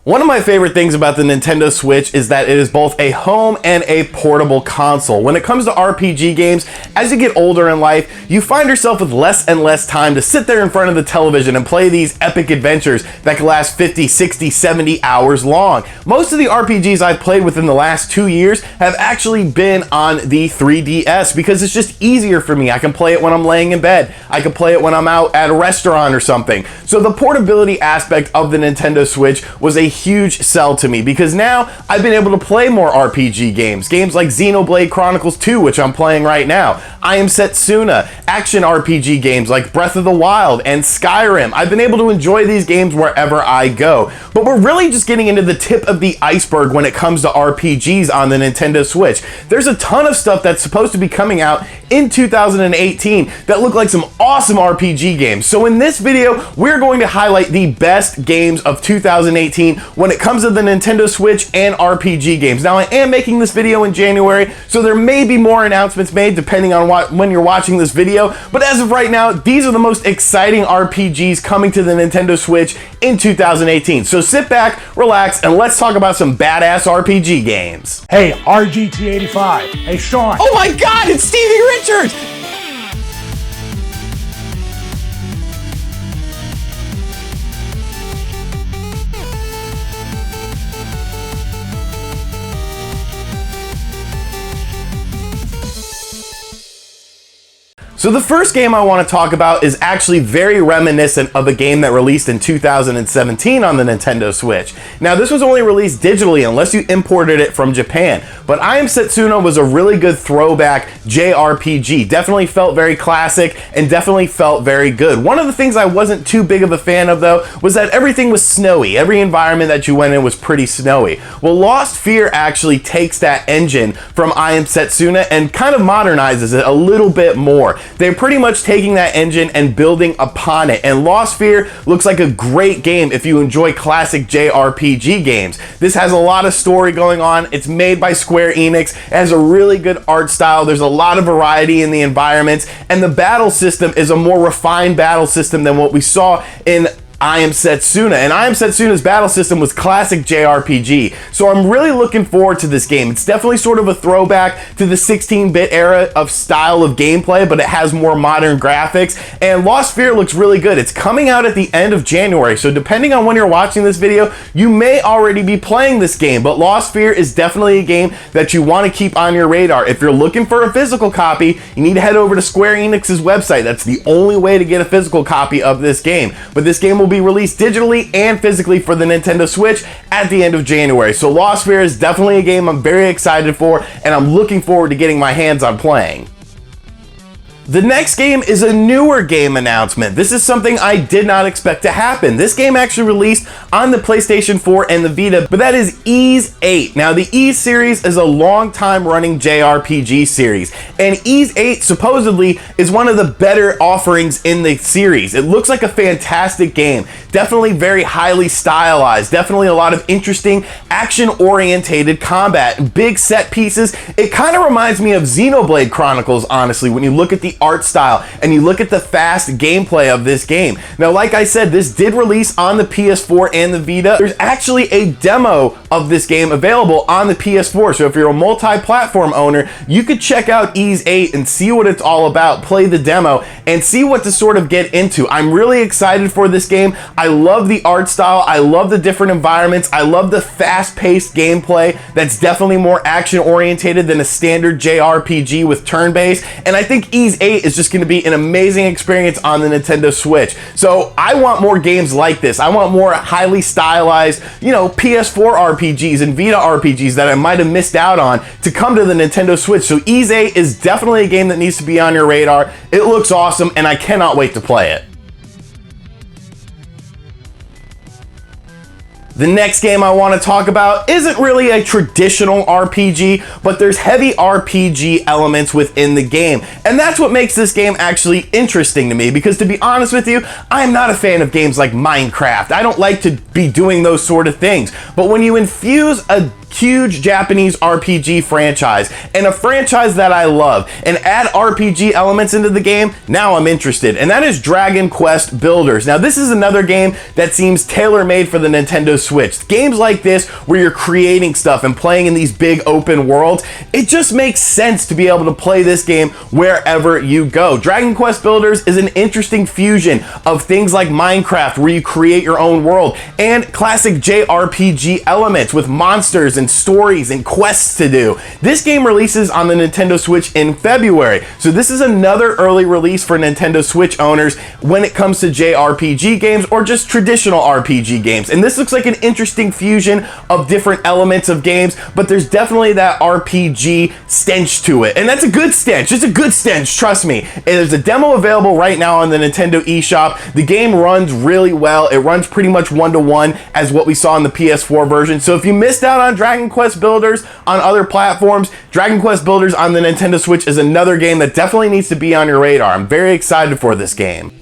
One of my favorite things about the Nintendo Switch is that it is both a home and a portable console. When it comes to RPG games, as you get older in life, you find yourself with less and less time to sit there in front of the television and play these epic adventures that can last 50, 60, 70 hours long. Most of the RPGs I've played within the last 2 years have actually been on the 3DS because it's just easier for me. I can play it when I'm laying in bed. I can play it when I'm out at a restaurant or something. So the portability aspect of the Nintendo Switch was a huge sell to me because now I've been able to play more RPG games. Games like Xenoblade Chronicles 2, which I'm playing right now. I Am Setsuna, action RPG games like Breath of the Wild and Skyrim. I've been able to enjoy these games wherever I go. But we're really just getting into the tip of the iceberg when it comes to RPGs on the Nintendo Switch. There's a ton of stuff that's supposed to be coming out in 2018 that look like some awesome RPG games. So in this video, we're going to highlight the best games of 2018 when it comes to the Nintendo Switch and RPG games. Now, I am making this video in January, so there may be more announcements made depending on when you're watching this video, but as of right now, these are the most exciting RPGs coming to the Nintendo Switch in 2018. So sit back, relax, and let's talk about some badass RPG games. Hey, RGT85. Hey, Sean. Oh my God, it's Stevie Richards! So the first game I want to talk about is actually very reminiscent of a game that released in 2017 on the Nintendo Switch. Now, this was only released digitally unless you imported it from Japan, but I Am Setsuna was a really good throwback JRPG. Definitely felt very classic and definitely felt very good. One of the things I wasn't too big of a fan of though was that everything was snowy. Every environment that you went in was pretty snowy. Well, Lost Fear actually takes that engine from I Am Setsuna and kind of modernizes it a little bit more. They're pretty much taking that engine and building upon it, and Lost Fear looks like a great game if you enjoy classic JRPG games. This has a lot of story going on. It's made by Square Enix. It has a really good art style. There's a lot of variety in the environments, and the battle system is a more refined battle system than what we saw in I Am Setsuna, and I Am Setsuna's battle system was classic JRPG, so I'm really looking forward to this game. It's definitely sort of a throwback to the 16-bit era of style of gameplay, but it has more modern graphics, and Lost Fear looks really good. It's coming out at the end of January, so depending on when you're watching this video, you may already be playing this game, but Lost Fear is definitely a game that you want to keep on your radar. If you're looking for a physical copy, you need to head over to Square Enix's website. That's the only way to get a physical copy of this game, but this game will be released digitally and physically for the Nintendo Switch at the end of January. So Lost Fear is definitely a game I'm very excited for, and I'm looking forward to getting my hands on playing. The next game is a newer game announcement. This is something I did not expect to happen. This game actually released on the PlayStation 4 and the Vita, but that is Ys 8. Now, the Ys series is a long time running JRPG series, and Ys 8 supposedly is one of the better offerings in the series. It looks like a fantastic game. Definitely very highly stylized. Definitely a lot of interesting action-orientated combat, big set pieces. It kind of reminds me of Xenoblade Chronicles, honestly, when you look at the art style and you look at the fast gameplay of this game. Now, like I said, this did release on the PS4 and the Vita. There's actually a demo of this game available on the PS4, so if you're a multi-platform owner, you could check out Ys 8 and see what it's all about, play the demo, and see what to sort of get into. I'm really excited for this game. I love the art style. I love the different environments. I love the fast-paced gameplay that's definitely more action-orientated than a standard JRPG with turn-based, and I think Ys 8 is just going to be an amazing experience on the Nintendo Switch. So I want more games like this. I want more highly stylized, PS4 RPGs and Vita RPGs that I might have missed out on to come to the Nintendo Switch. So Ys 8 is definitely a game that needs to be on your radar. It looks awesome, and I cannot wait to play it. The next game I want to talk about isn't really a traditional RPG, but there's heavy RPG elements within the game. And that's what makes this game actually interesting to me, because to be honest with you, I'm not a fan of games like Minecraft. I don't like to be doing those sort of things. But when you infuse a huge Japanese RPG franchise, and a franchise that I love, and add RPG elements into the game, now I'm interested, and that is Dragon Quest Builders. Now, this is another game that seems tailor-made for the Nintendo Switch. Games like this, where you're creating stuff and playing in these big open worlds, it just makes sense to be able to play this game wherever you go. Dragon Quest Builders is an interesting fusion of things like Minecraft, where you create your own world, and classic JRPG elements with monsters and stories and quests to do. This game releases on the Nintendo Switch in February, so this is another early release for Nintendo Switch owners when it comes to JRPG games or just traditional RPG games. And this looks like an interesting fusion of different elements of games, but there's definitely that RPG stench to it. And that's a good stench. It's a good stench, trust me. And there's a demo available right now on the Nintendo eShop. The game runs really well. It runs pretty much one-to-one as what we saw in the PS4 version. So if you missed out on Dragon Quest Builders on other platforms, Dragon Quest Builders on the Nintendo Switch is another game that definitely needs to be on your radar. I'm very excited for this game.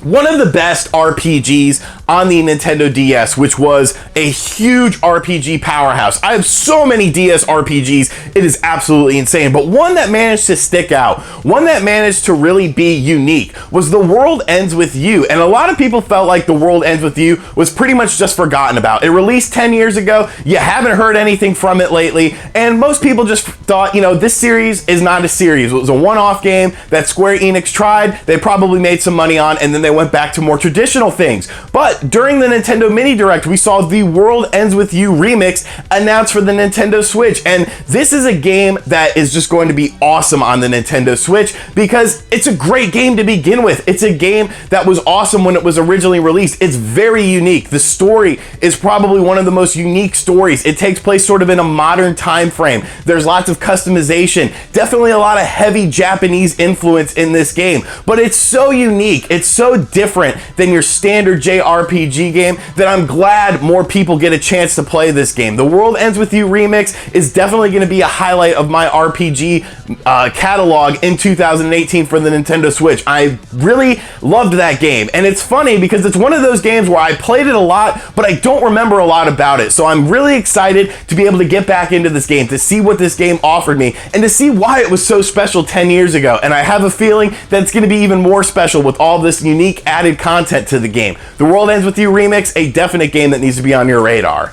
One of the best RPGs on the Nintendo DS, which was a huge RPG powerhouse. I have so many DS RPGs, it is absolutely insane, but one that managed to stick out, one that managed to really be unique, was The World Ends With You. And a lot of people felt like The World Ends With You was pretty much just forgotten about. It released 10 years ago, you haven't heard anything from it lately, and most people just thought, you know, this series is not a series. It was a one-off game that Square Enix tried, they probably made some money on, and then they went back to more traditional things. But during the Nintendo Mini Direct, we saw The World Ends With You remix announced for the Nintendo Switch, and this is a game that is just going to be awesome on the Nintendo Switch because it's a great game to begin with. It's a game that was awesome when it was originally released. It's very unique. The story is probably one of the most unique stories. It takes place sort of in a modern time frame. There's lots of customization, definitely a lot of heavy Japanese influence in this game, but it's so unique. It's so different than your standard JRPG game that I'm glad more people get a chance to play this game. The World Ends With You remix is definitely going to be a highlight of my RPG catalog in 2018 for the Nintendo Switch. I really loved that game, and it's funny because it's one of those games where I played it a lot, but I don't remember a lot about it. So I'm really excited to be able to get back into this game, to see what this game offered me, and to see why it was so special 10 years ago. And I have a feeling that it's going to be even more special with all this unique added content to the game. The World Ends With You remix, a definite game that needs to be on your radar.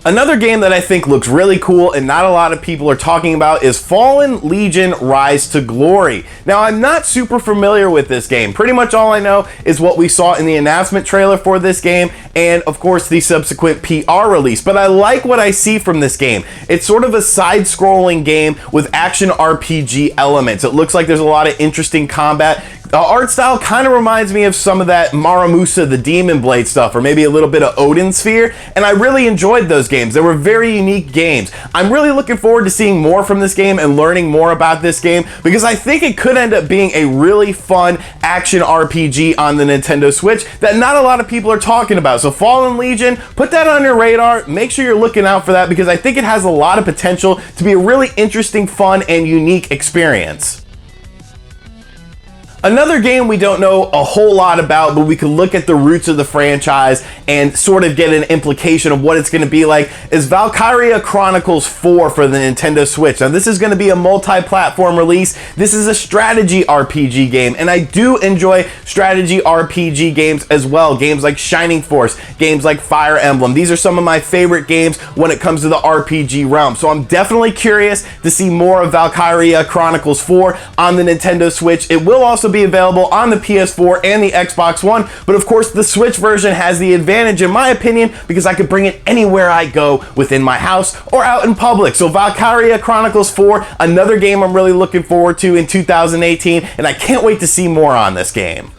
Another game that I think looks really cool and not a lot of people are talking about is Fallen Legion Rise to Glory. Now, I'm not super familiar with this game. Pretty much all I know is what we saw in the announcement trailer for this game and, of course, the subsequent PR release. But I like what I see from this game. It's sort of a side-scrolling game with action RPG elements. It looks like there's a lot of interesting combat. The art style kind of reminds me of some of that Maramusa the Demon Blade stuff, or maybe a little bit of Odin Sphere, and I really enjoyed those games. They were very unique games. I'm really looking forward to seeing more from this game and learning more about this game, because I think it could end up being a really fun action RPG on the Nintendo Switch that not a lot of people are talking about. So Fallen Legion, put that on your radar, make sure you're looking out for that, because I think it has a lot of potential to be a really interesting, fun, and unique experience. Another game we don't know a whole lot about, but we could look at the roots of the franchise and sort of get an implication of what it's going to be like, is Valkyria Chronicles 4 for the Nintendo Switch. Now, this is going to be a multi-platform release. This is a strategy RPG game, and I do enjoy strategy RPG games as well. Games like Shining Force, games like Fire Emblem. These are some of my favorite games when it comes to the RPG realm. So I'm definitely curious to see more of Valkyria Chronicles 4 on the Nintendo Switch. It will also be available on the PS4 and the Xbox One, but of course the Switch version has the advantage in my opinion because I could bring it anywhere I go within my house or out in public. So Valkyria Chronicles 4, another game I'm really looking forward to in 2018, and I can't wait to see more on this game.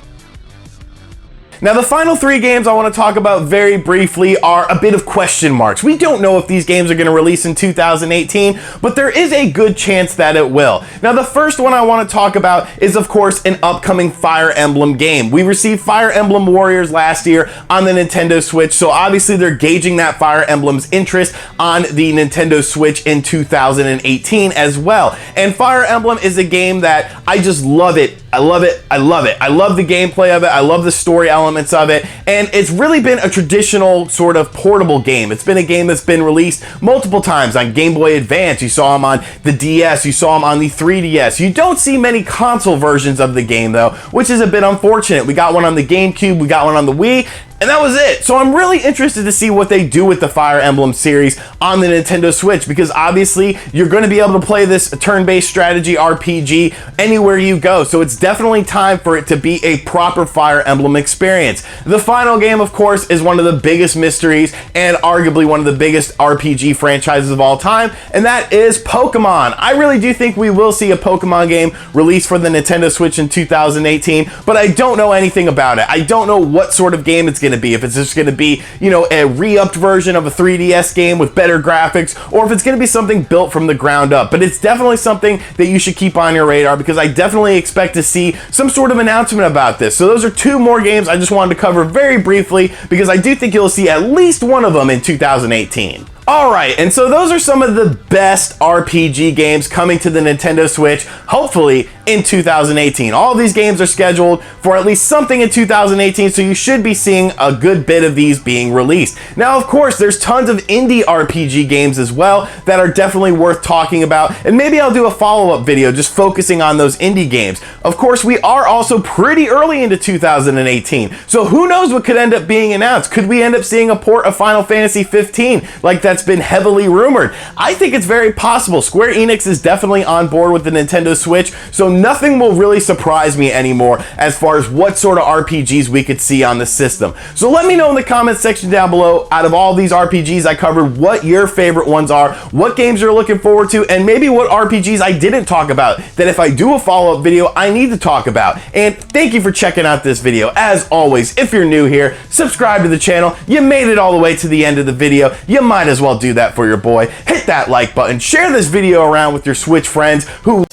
Now, the final three games I want to talk about very briefly are a bit of question marks. We don't know if these games are going to release in 2018, but there is a good chance that it will. Now, the first one I want to talk about is, of course, an upcoming Fire Emblem game. We received Fire Emblem Warriors last year on the Nintendo Switch, so obviously they're gauging that Fire Emblem's interest on the Nintendo Switch in 2018 as well. And Fire Emblem is a game that I just love it I love it. I love it. I love the gameplay of it. I love the story elements of it. And it's really been a traditional sort of portable game. It's been a game that's been released multiple times on Game Boy Advance. You saw them on the DS. You saw them on the 3DS. You don't see many console versions of the game though, which is a bit unfortunate. We got one on the GameCube. We got one on the Wii. And that was it. So I'm really interested to see what they do with the Fire Emblem series on the Nintendo Switch, because obviously you're going to be able to play this turn-based strategy RPG anywhere you go. So it's definitely time for it to be a proper Fire Emblem experience. The final game, of course, is one of the biggest mysteries and arguably one of the biggest RPG franchises of all time, and that is Pokemon. I really do think we will see a Pokemon game released for the Nintendo Switch in 2018, but I don't know anything about it. I don't know what sort of game it's going to be. If it's just going to be, you know, a re-upped version of a 3DS game with better graphics, or if it's going to be something built from the ground up. But it's definitely something that you should keep on your radar, because I definitely expect to see some sort of announcement about this. So those are two more games I just wanted to cover very briefly, because I do think you'll see at least one of them in 2018. Alright, and so those are some of the best RPG games coming to the Nintendo Switch, hopefully in 2018. All of these games are scheduled for at least something in 2018, so you should be seeing a good bit of these being released. Now, of course, there's tons of indie RPG games as well that are definitely worth talking about, and maybe I'll do a follow-up video just focusing on those indie games. Of course, we are also pretty early into 2018, so who knows what could end up being announced? Could we end up seeing a port of Final Fantasy 15 like that's been heavily rumored? I think it's very possible. Square Enix is definitely on board with the Nintendo Switch, so nothing will really surprise me anymore as far as what sort of RPGs we could see on the system. So let me know in the comments section down below, out of all these RPGs I covered, what your favorite ones are, what games you're looking forward to, and maybe what RPGs I didn't talk about that if I do a follow-up video, I need to talk about. And thank you for checking out this video. As always, if you're new here, subscribe to the channel. You made it all the way to the end of the video. You might as well do that for your boy. Hit that like button, share this video around with your Switch friends who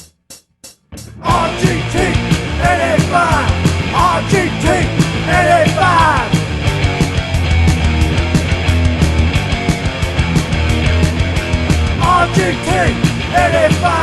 RGT 85! RGT 85! RGT 85!